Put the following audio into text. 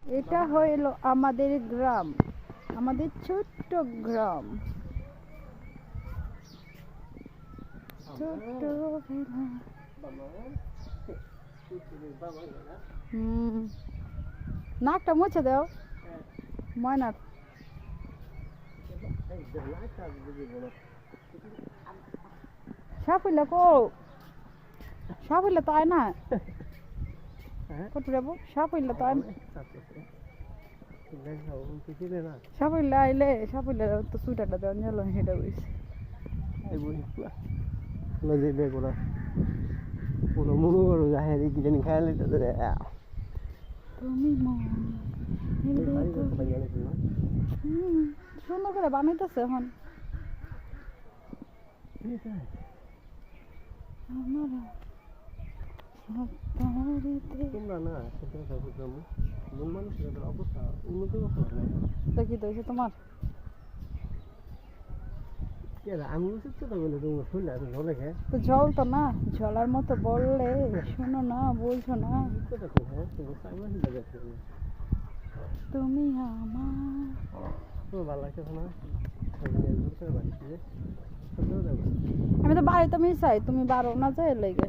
এটা হইল আমাদের গ্রাম, আমাদের ছোট্ট গ্রাম। নাকটা মুছে দাও ময়নার। সাফল্য কো সাফল্য তো আয় না কত যাবো সাফল্য তো আয় সাফল্য আইলে সাফল্য তো সুইটারটা দেওয়া নিল সেটা বুঝছি তুমি সুন্দর করে বানাইতেছে এখন কি তো তোমার জল তো না ঝলার মতো বললে শোনো না বলছো না তুমি আমি তো বাড়িতে মিশাই তুমি বারো না যাই লেগে